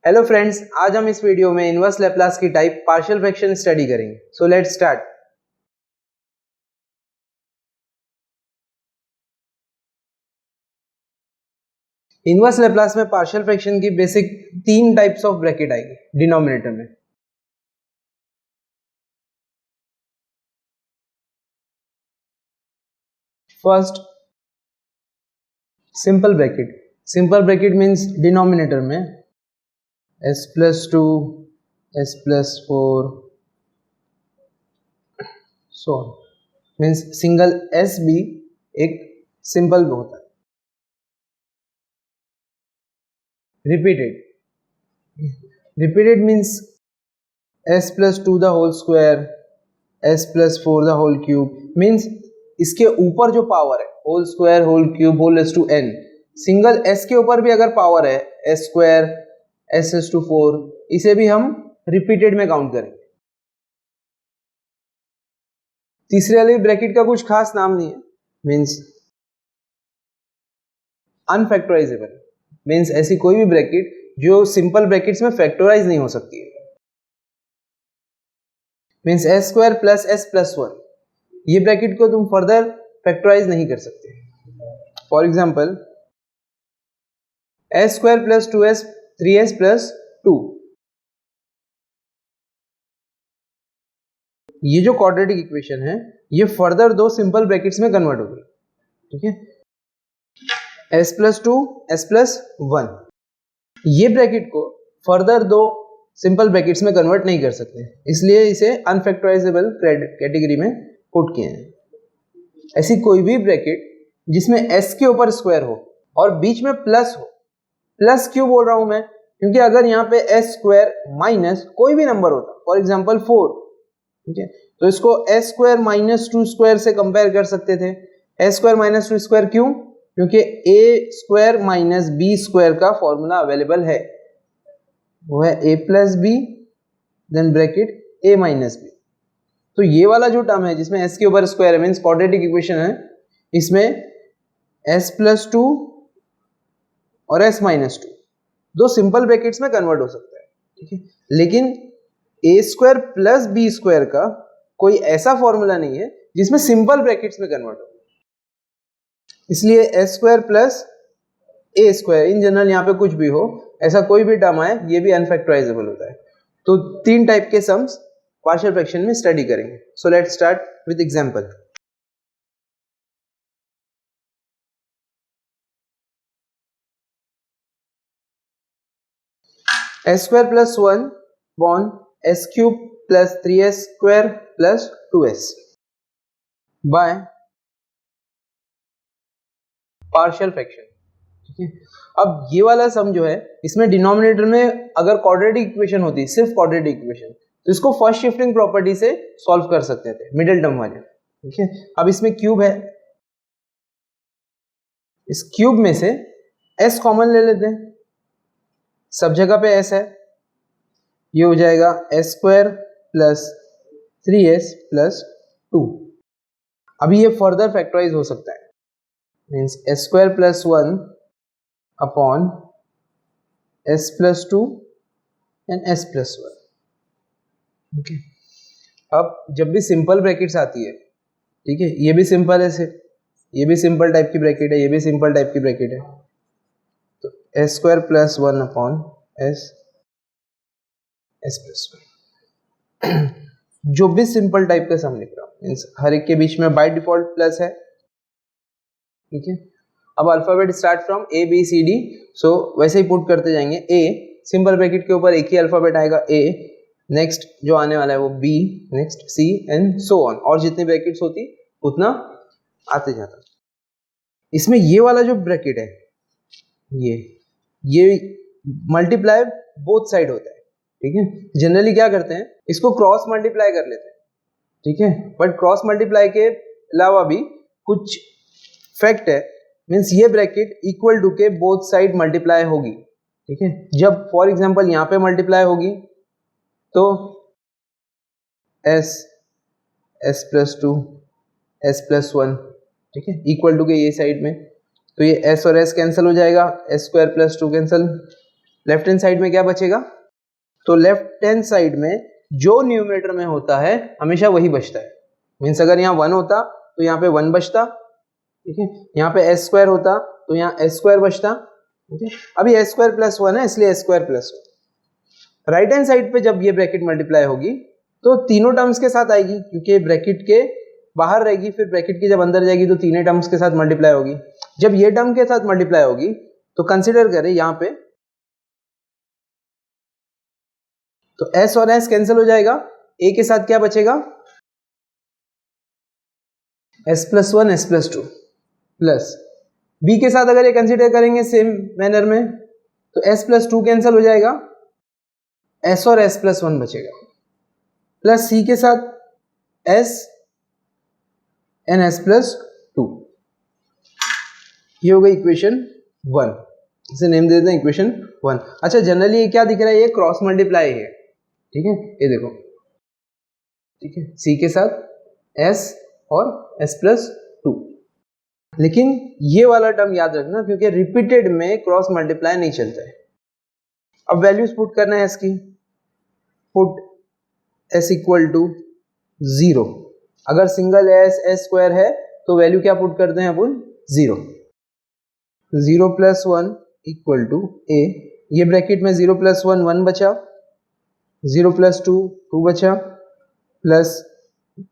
Hello friends, आज हम इस वीडियो में इनवर्स लैप्लास की टाइप पार्शियल फ्रैक्शन स्टडी करेंगे। So let's start. Inverse Laplace में पार्शियल फ्रैक्शन की बेसिक 3 टाइप्स ऑफ ब्रैकेट आएगी डिनोमिनेटर में। First, simple bracket. Simple bracket means denominator में s+2 s+4 so means single s भी एक simple होता है। Repeated means s+2 the whole square s+4 the whole cube means इसके ऊपर जो पावर है whole square whole cube whole raise to n, single s के ऊपर भी अगर पावर है s² s⁴, इसे भी हम रिपीटेड में काउंट करेंगे। तीसरे वाले ब्रैकेट का कुछ खास नाम नहीं है, मीन्स अनफैक्टराइजेबल मीन्स ऐसी कोई भी ब्रैकेट जो सिंपल ब्रैकेट्स में फैक्टराइज नहीं हो सकती है। मीन्स s² + s+1, ये ब्रैकेट को तुम फर्दर फैक्टराइज नहीं कर सकते। For example s² + 2s 3s + 2, ये जो क्वाड्रेटिक इक्वेशन है ये फर्दर दो सिंपल ब्रैकेट्स में कन्वर्ट हो गई। ठीक है, s+2 s+1, ये ब्रैकेट को फर्दर दो सिंपल ब्रैकेट्स में कन्वर्ट नहीं कर सकते, इसलिए इसे अनफैक्टराइजेबल कैटेगरी में पुट किए हैं। ऐसी कोई भी ब्रैकेट जिसमें s के ऊपर स्क्वायर हो और बीच में प्लस हो। प्लस क्यों बोल रहा हूं मैं, क्योंकि अगर यहाँ पे s² माइनस कोई भी नंबर होता, फॉर एग्जांपल 4, ठीक है, तो इसको s² - 2² से कंपेयर कर सकते थे। s² - 2² क्यों? क्योंकि a² - b² का फॉर्मूला अवेलेबल है, वो है a + b then bracket a - b। तो ये वाला जो टर्म है जिसमें s के ऊपर स्क्वायर है मींस क्वाड्रेटिक इक्वेशन है, इसमें s+2 और s-2 दो सिंपल ब्रैकेट्स में कन्वर्ट हो सकता है। ठीक है, लेकिन a² + b² का कोई ऐसा फॉर्मूला नहीं है जिसमें सिंपल ब्रैकेट्स में कन्वर्ट हो, इसलिए s² + a², इन जनरल यहाँ पे कुछ भी हो, ऐसा कोई भी टर्म आए ये भी अनफैक्टराइजेबल होता है। तो 3 टाइप के सम्स पार्शियल फ्रैक्शन में स्टडी करेंगे। So let's start with example. s² + 1 Bon s³ + 3s² + 2s by partial fraction. ठीक है, अब ये वाला सम जो है इसमें डिनोमिनेटर में अगर क्वाड्रेटिक इक्वेशन होती, सिर्फ क्वाड्रेटिक इक्वेशन, तो इसको फर्स्ट शिफ्टिंग प्रॉपर्टी से सॉल्व कर सकते थे, मिडिल टर्म वाले। ठीक है, अब इसमें क्यूब है, इस क्यूब में से s कॉमन ले लेते हैं, सब जगह पे s है, ये हो जाएगा s² + 3s + 2। अभी ये फर्दर फैक्टराइज हो सकता है, means s² + 1 upon s+2 and s+1। Okay, अब जब भी सिंपल ब्रैकेट्स आती है, ठीक है, ये भी सिंपल है, ये भी सिंपल टाइप की ब्रैकेट है, ये भी सिंपल टाइप की ब्रैकेट है, तो s² + 1 अपॉन s+1 जो भी सिंपल टाइप का सम लिख रहा हूं, मीन्स हर एक के बीच में बाय डिफॉल्ट प्लस है। ठीक है, अब alphabet start from a b c d, सो वैसे ही पुट करते जाएंगे। a सिंपल ब्रैकेट के ऊपर एक ही अल्फाबेट आएगा a, नेक्स्ट जो आने वाला है वो b, next c and so on, और जितनी ब्रैकेट्स होती उतना आते जाता। इसमें ये वाला जो ब्रैकेट है ये मल्टीप्लाई बोथ साइड होता है। ठीक है, जनरली क्या करते हैं, इसको क्रॉस मल्टीप्लाई कर लेते हैं। ठीक है, बट क्रॉस मल्टीप्लाई के अलावा भी कुछ फैक्ट है, मीन्स ये ब्रैकेट इक्वल टू के बोथ साइड मल्टीप्लाई होगी। ठीक है, जब फॉर एग्जांपल यहां पे मल्टीप्लाई होगी तो s+2 s+1, ठीक है, इक्वल टू के ये साइड में, तो ये s और s कैंसिल हो जाएगा, s² + 2 cancel, left hand side में क्या बचेगा? तो लेफ्ट हैंड साइड में जो न्यूमरेटर में होता है हमेशा वही बचता है। मीन्स अगर यहाँ 1 होता तो यहाँ पे 1 बचता, ठीक है। यहाँ पे s स्क्वायर होता तो यहाँ s स्क्वायर बचता, ठीक है। अभी s स्क्वायर प्लस 1 है इसलिए s square plus 1। Right hand side पे जब ये ब्रैकेट मल्टीप्लाई होगी तो तीनों टर्म्स के साथ आएगी, क्योंकि ब्रैकेट के बाहर रहेगी, फिर ब्रैकेट की जब अंदर जाएगी तो तीनों टर्म्स के साथ मल्टीप्लाई होगी। जब ये टर्म के साथ मल्टीप्लाई होगी तो कंसीडर करें यहाँ पे, तो s और s कैंसिल हो जाएगा, a के साथ क्या बचेगा? s plus 1 s plus 2 plus b के साथ अगर ये कंसीडर करेंगे सेम मैनर में तो s प्लस 2 कैंसिल हो जाएगा, s और s प्लस 1 बचेगा, प्लस c के साथ s एंड s प्लस 2। ये हो गई इक्वेशन 1, इसे नेम दे देते हैं इक्वेशन 1। अच्छा, जनरली ये क्या दिख रहा है? ये क्रॉस मल्टीप्लाई है, ठीक है। ये देखो, ठीक है, c के साथ s और s प्लस 2। लेकिन ये वाला टर्म याद रखना, क्योंकि रिपीटेड में क्रॉस मल्टीप्लाई नहीं चलता है। अब वैल्यूज पुट करना है इसकी, पुट s इक्वल टू 0। अगर सिंगल s स्क्वायर है तो वैल्यू क्या पुट करते हैं अपन? 0। 0 प्लस 1 इक्वल टू a, ये ब्रैकेट में 0 प्लस 1 1 बचा, 0 प्लस 2 2 बचा, प्लस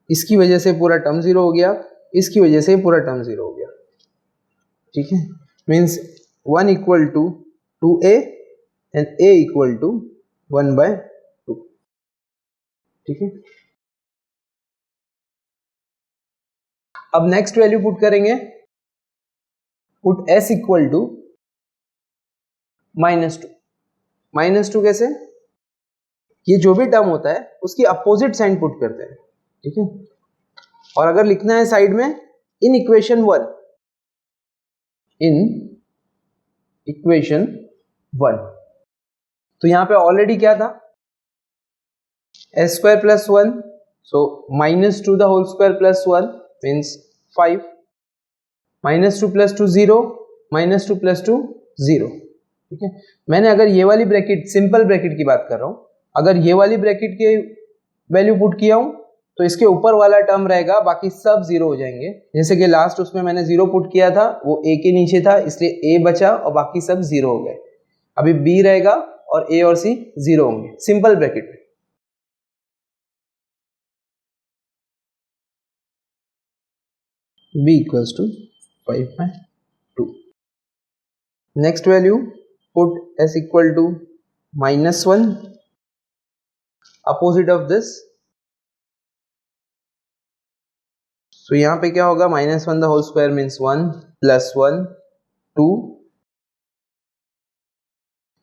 इसकी वजह से पूरा टर्म 0 हो गया, इसकी वजह से पूरा टर्म 0 हो गया, ठीक है। Means 1 equal to 2a and a equal to 1/2, ठीक है। अब नेक्स्ट वैल्यू पुट करेंगे, पुट s इक्वल टू -2। -2 कैसे? ये जो भी टर्म होता है उसकी अपोजिट साइन पुट करते हैं, ठीक है। और अगर लिखना है साइड में इन इक्वेशन 1, इन इक्वेशन 1, तो यहां पे ऑलरेडी क्या था? s square plus 1, so -2 the whole square plus 1 means 5, -2 plus 2 0, -2 plus 2 0, ठीक है। मैंने अगर ये वाली ब्रैकेट, सिंपल ब्रैकेट की बात कर रहा हूं, अगर ये वाली ब्रैकेट के वैल्यू पुट किया हूं तो इसके ऊपर वाला टर्म रहेगा, बाकी सब 0 हो जाएंगे। जैसे कि लास्ट उसमें मैंने 0 पुट किया था, वो a के नीचे था इसलिए a बचा और बाकी सब 0 हो गए। अभी b रहेगा और a और c 0 होंगे, सिंपल ब्रैकेट में। b equals to 5/2। Next value, put s equal to -1 opposite of this, तो यहां पे क्या होगा? -1 the whole square means 1 plus 1 2,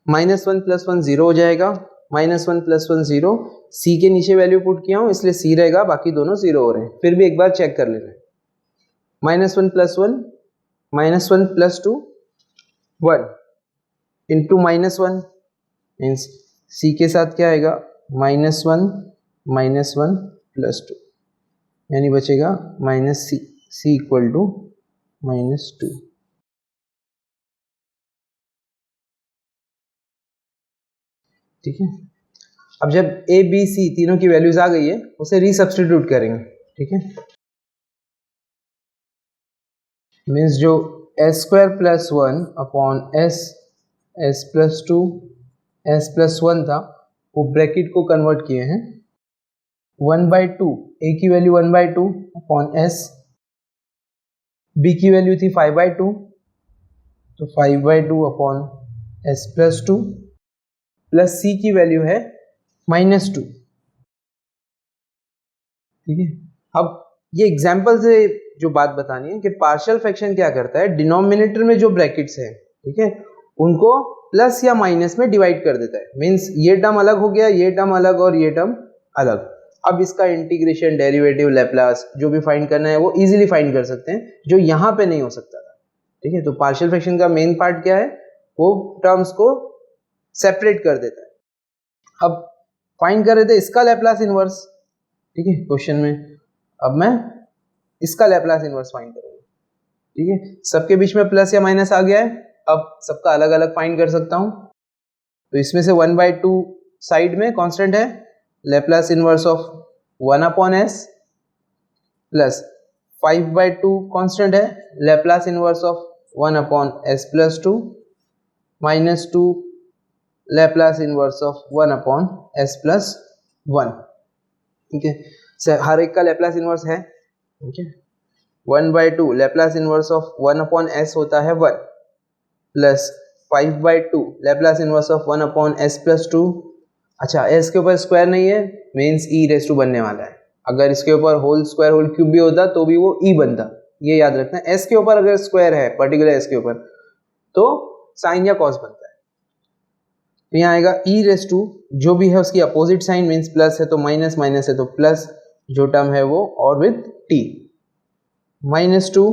-1 plus 1 0 हो जाएगा, -1 प्लस 1 0, c के नीचे वैल्यू पुट किया हूं इसलिए c रहेगा, बाकी दोनों 0 हो रहे हैं। फिर भी एक बार चेक कर लेना, -1 plus 1, -1 plus 2 1 into -1 means c के साथ क्या आएगा? -1 -1 प्लस 2, यानी बचेगा -c, c इक्वल टू -2, ठीक है। अब जब a b c तीनों की वैल्यूज आ गई है उसे रीसब्स्टिट्यूट करेंगे, ठीक है। मीन्स जो s square plus 1 upon s plus 2 s plus 1 था वो ब्रैकेट को कन्वर्ट किए हैं 1/2, a की वैल्यू 1/2 अपॉन s, b की वैल्यू थी 5/2 तो 5/2 upon s plus 2 plus c की वैल्यू है -2, ठीक है। अब ये एग्जाम्पल से जो बात बतानी है कि पार्शियल फ्रैक्शन क्या करता है, डिनोमिनेटर में जो ब्रैकेट्स हैं, ठीक है, उनको प्लस या माइनस में डिवाइड कर देता है। मींस ये टर्म अलग हो गया, ये टर्म अलग और ये टर्म अलग। अब इसका इंटीग्रेशन, डेरिवेटिव, लैप्लास जो भी फाइंड करना है वो इजीली फाइंड कर सकते हैं, जो यहाँ पे नहीं हो सकता था, ठीक है। तो पार्शियल फ्रैक्शन का मेन पार्ट क्या है? वो टर्म्स को सेपरेट कर देता है। अब फाइंड कर रहे थे इसका लैप्लास इनवर्स, ठीक है, क्वेश्चन में। अब मैं इसका लैप्लास इनवर्स फाइंड करूंगा, ठीक है। सबके बीच में प्लस या माइनस आ गया है, अब सबका अलग अलग फाइंड कर सकता हूं। तो इसमें से 1/2 साइड में कांस्टेंट है, Laplace inverse of 1/s plus 5/2 constant है, Laplace inverse of 1/s plus 2 minus 2 Laplace inverse of 1/s plus 1। ठीक है, हर एक का लेप्लास इनवर्स है। ठीक है, 1/2 लेप्लास इनवर्स ऑफ 1/s होता है 1 plus 5/2 Laplace inverse of 1/s plus 2। अच्छा, s के ऊपर स्क्वायर नहीं है, मीन्स e रेज टू बनने वाला है। अगर इसके ऊपर होल स्क्वायर होल क्यूब भी होता तो भी वो e बनता, ये याद रखना। s के ऊपर अगर स्क्वायर है, पर्टिकुलर s के ऊपर, तो साइन या कॉस बनता है। तो यहाँ आएगा e रेज टू, जो भी है उसकी अपोजिट साइन, मीन्स प्लस है तो माइनस, माइनस है तो प्लस, जो टर्म है वो और with t, -2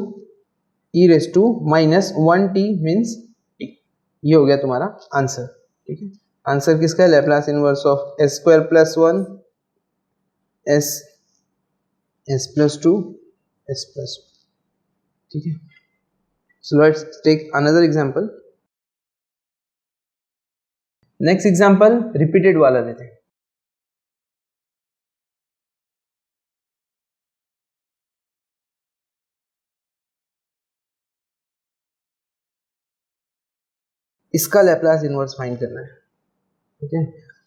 e raise to minus 1t means t। ये हो गया तुम्हारा आंसर। ठीक है, आंसर किसका है? Laplace inverse of s² plus 1 s plus 2 s plus 1। ठीक है, so let's take another example. Next example repeated वाला लेते हैं। इसका लेप्लास इनवर्स फाइंड करना है। ठीक है,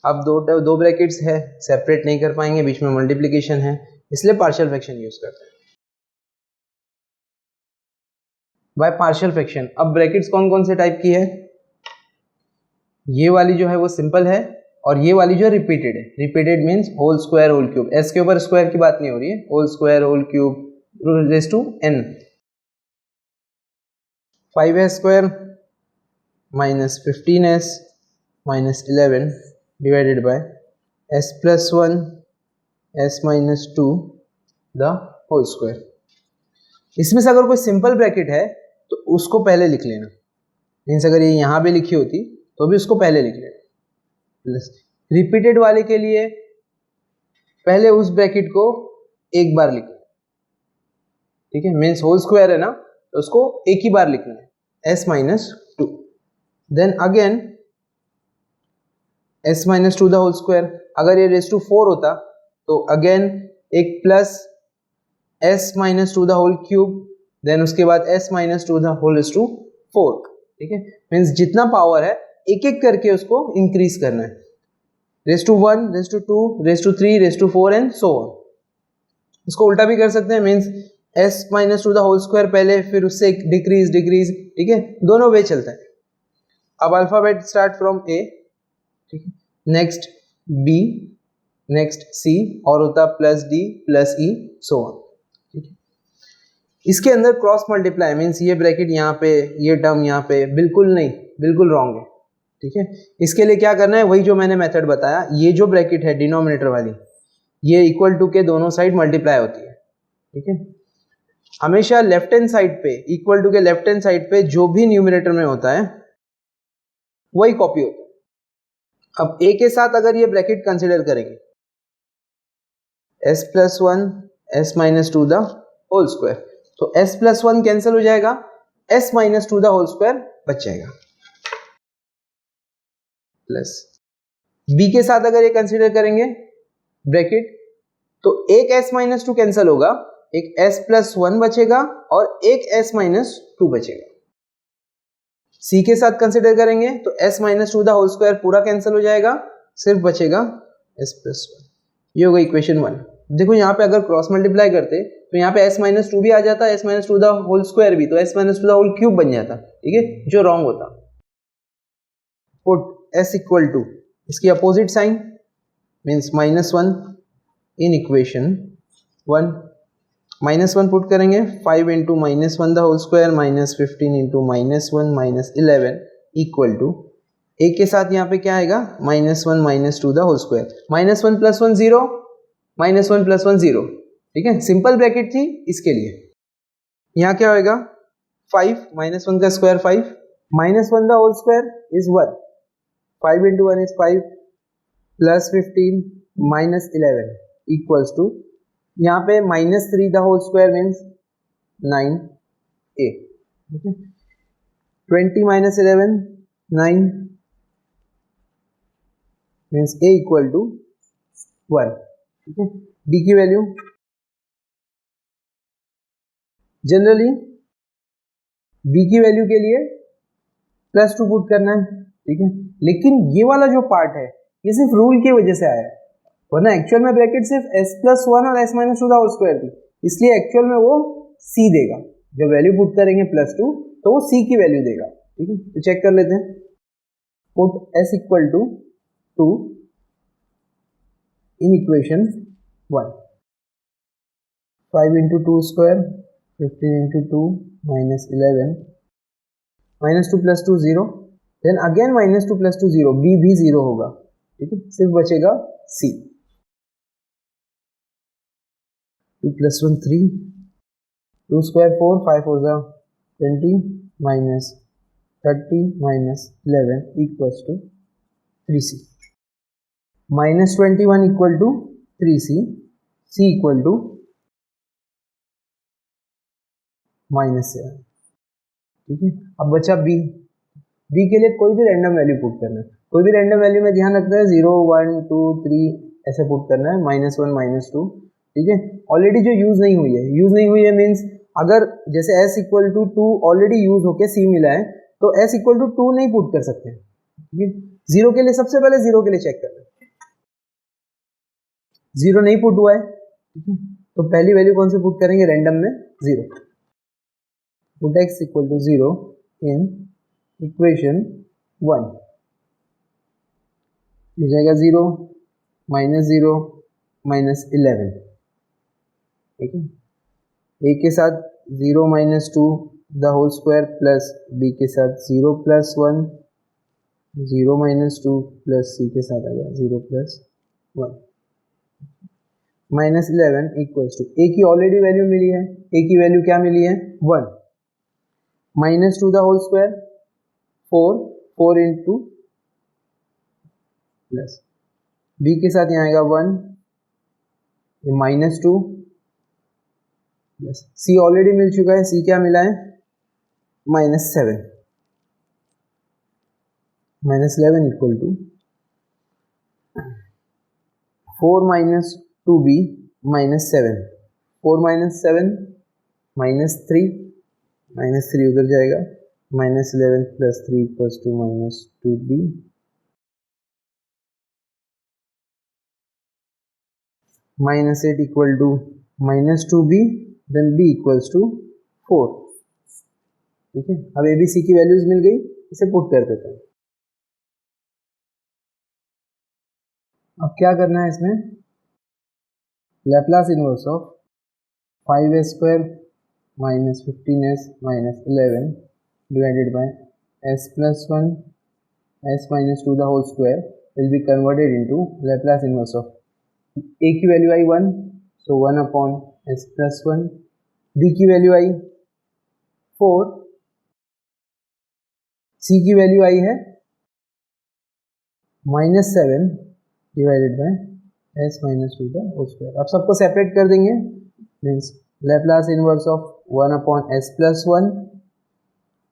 अब दो ब्रैकेट्स है, सेपरेट नहीं कर पाएंगे, बीच में मल्टीप्लिकेशन है, इसलिए पार्शियल फ्रैक्शन यूज करते हैं। बाय पार्शियल फ्रैक्शन, अब ब्रैकेट्स कौन कौन से टाइप की है? ये वाली जो है वो सिंपल है, और ये वाली जो है रिपीटेड है। Repeated means whole square whole cube, s के ऊपर स्क्वायर की बात नहीं हो रही है, whole square whole cube raise to n। 5s² minus 15s minus 11 divided by s plus 1 s minus 2 the whole square. इसमें से अगर कोई सिंपल ब्रैकेट है तो उसको पहले लिख लेना, मीन्स अगर ये यहाँ भी लिखी होती तो भी उसको पहले लिख लेना। प्लस रिपीटेड वाले के लिए पहले उस ब्रैकेट को एक बार लिखना। ठीक है, मीन्स होल स्क्वायर है ना, तो उसको एक ही बार लिखना है, s minus 2, then again s minus 2 the whole square. अगर ये रेज टू 4 होता तो अगेन एक plus s minus 2 the whole cube, then उसके बाद s minus 2 the whole raise to 4। ठीक है, मीन्स जितना पावर है एक एक करके उसको इंक्रीज करना है, raise to 1 raise to 2 raise to 3 raise to 4 and so on. इसको उल्टा भी कर सकते हैं, means s minus 2 the whole square पहले, फिर उससे डिक्रीज डिक्रीज। ठीक है, दोनों वे चलता है। अब अल्फाबेट स्टार्ट फ्रॉम a, ठीक है, नेक्स्ट b, नेक्स्ट c, और होता plus d plus e so on. ठीक है, इसके अंदर क्रॉस मल्टीप्लाई मीन्स ये ब्रैकेट यहाँ पे, ये टर्म यहाँ पे, बिल्कुल नहीं, बिल्कुल रॉन्ग है। ठीक है, इसके लिए क्या करना है, वही जो मैंने मेथड बताया, ये जो ब्रैकेट है डिनोमिनेटर वाली, ये इक्वल टू के दोनों साइड मल्टीप्लाई होती है। ठीक है, हमेशा लेफ्ट हैंड साइड पे, इक्वल टू के लेफ्ट हैंड साइड पे जो भी न्यूमरेटर में होता है वही कॉपी होता है। अब a के साथ अगर ये ब्रैकेट कंसिडर करेंगे, s plus 1 s minus 2 the whole square, तो s प्लस 1 कैंसिल हो जाएगा, s minus 2 the whole square बच जाएगा। प्लस b के साथ अगर ये कंसिडर करेंगे ब्रैकेट, तो एक s माइनस 2 कैंसिल होगा, एक s प्लस 1 बचेगा और एक s माइनस 2 बचेगा। c के साथ कंसिडर करेंगे तो s minus 2 the whole square पूरा कैंसिल हो जाएगा, सिर्फ बचेगा s प्लस 1। ये होगा इक्वेशन 1। देखो यहाँ पे अगर क्रॉस मल्टीप्लाई करते तो यहाँ पे s माइनस 2 भी आ जाता, s minus 2 the whole square भी, तो s minus 2 the whole cube बन जाता। ठीक है, जो रॉन्ग होता। पुट s इक्वल टू इसकी opposite sign means -1 in equation 1। -1 put करेंगे, 5 इंटू -1 द होल स्क्वायर minus 15 into -1 minus 11 equal to, एक के साथ यहाँ पे क्या आएगा, -1 minus 2 the whole square, -1 plus 1 0, -1 plus 1 0। ठीक है, सिंपल ब्रैकेट थी इसके लिए। यहाँ क्या होएगा, 5 -1 का square 5, -1 the whole square is 1, 5 into 1 is 5 plus 15 minus 11 equals to, यहाँ पे -3 the whole square means 9a। 20 minus 11 9, means a equal to 1, ठीक है। b की वैल्यू जनरली b की वैल्यू के लिए +2 पुट करना है, ठीक है, लेकिन ये वाला जो पार्ट है ये सिर्फ रूल की वजह से आया है, वरना एक्चुअल में ब्रैकेट सिर्फ s+1 और s-2 थी, इसलिए एक्चुअल में वो c देगा। जब वैल्यू पुट करेंगे +2 तो वो c की वैल्यू देगा, ठीक है। तो चेक कर लेते हैं, put s equal to 2 in equation 1, 5 into 2 square 15 into 2 minus 11 -2 + 2 0, then again -2 + 2 0, b भी 0 होगा, ठीक है, सिर्फ बचेगा c। 2 + 1 3, 2 square 4, 5 4 20 minus 30 minus 11 equals to 3c, -21 equal to 3c, c equal to -7, ठीक है। अब बचा b, b के लिए कोई भी रैंडम वैल्यू पुट करना है, कोई भी रैंडम वैल्यू में ध्यान रखना है 0 1 2 3 ऐसे पुट करना है, -1 -2, ठीक है। ऑलरेडी जो यूज नहीं हुई है मींस अगर जैसे s equal to 2 already use होके c मिला है तो s इक्वल टू 2 नहीं पुट कर सकते, ठीक है। 0 के लिए सबसे पहले 0 के लिए चेक करना है, 0 नहीं पुट हुआ है, ठीक है, तो पहली वैल्यू कौन सी पुट करेंगे रैंडम में 0, put x equal to 0 in equation 1, हो जाएगा 0 -0 -11, ठीक है। a के साथ 0 -2 the whole square plus b के साथ 0 + 1 0 -2 प्लस c के साथ आ गया 0 + 1 -11 इक्वल्स टू a की ऑलरेडी वैल्यू मिली है, a की वैल्यू क्या मिली है 1, -2 the whole square 4 into plus b के साथ यहाँ आएगा 1, ये -2 प्लस c ऑलरेडी मिल चुका है, c क्या मिला है -7, -11 इक्वल टू 4 - 2b -7, 4 - 7 -3 उधर जाएगा, -11 + 3 equals to -2b, -8 equal to -2b, then b equals to 4, ठीक है। अब a b c की वैल्यूज मिल गई, इसे पुट कर देते हैं। अब क्या करना है इसमें, Laplace inverse of 5s² - 15s - 11 divided by s+1 s-2 the whole square will be converted into Laplace inverse of a की वैल्यू आई 1, so 1 upon s+1, b की वैल्यू आई 4, c की वैल्यू आई है -7 divided by s-2 the whole square। अब सबको separate कर देंगे, means Laplace inverse of 1 upon s+1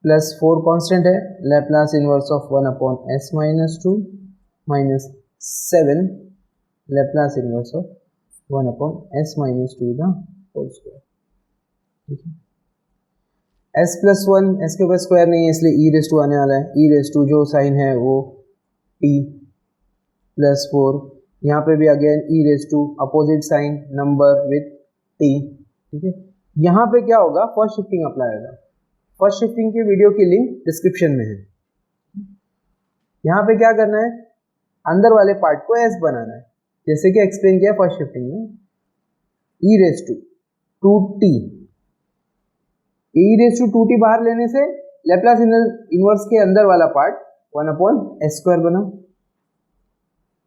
plus 4 constant है, Laplace inverse of 1 upon s-2 minus 7 Laplace inverse of 1 upon s-2 the whole square, ठीक है। s+1 s के ऊपर square नहीं है इसलिए e रेज़ टू आने वाला है, e रेज़ टू जो साइन है वो t प्लस 4, यहाँ पे भी again e raise to opposite sign number with t, ठीक है। यहाँ पे क्या होगा, फर्स्ट शिफ्टिंग अप्लाई होगा, फर्स्ट शिफ्टिंग की वीडियो की लिंक डिस्क्रिप्शन में है। यहाँ पे क्या करना है, अंदर वाले पार्ट को s बनाना है, जैसे कि एक्सप्लेन किया फर्स्ट शिफ्टिंग में, e raise to 2t, e raise to 2t बाहर लेने से लैप्लास इनवर्स के अंदर वाला पार्ट 1 अपॉन s² बना,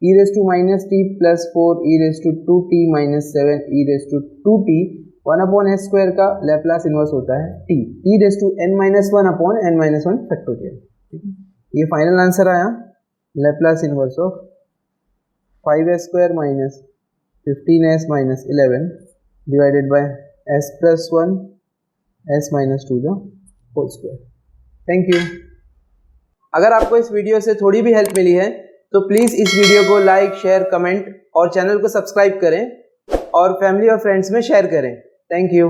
e raise to -t plus 4 e raise to 2t minus 7 e raise to 2t 1 upon s² का Laplace inverse होता है t, e raise to n-1 upon n-1 factorial, ठीक है। ये फाइनल आंसर आया, Laplace inverse of 5s² minus 15s minus 11 divided by s+1 s-2 the whole square. Thank you. अगर आपको इस वीडियो से थोड़ी भी हेल्प मिली है तो प्लीज़ इस वीडियो को लाइक, शेयर, कमेंट और चैनल को सब्सक्राइब करें और फैमिली और फ्रेंड्स में शेयर करें। Thank you.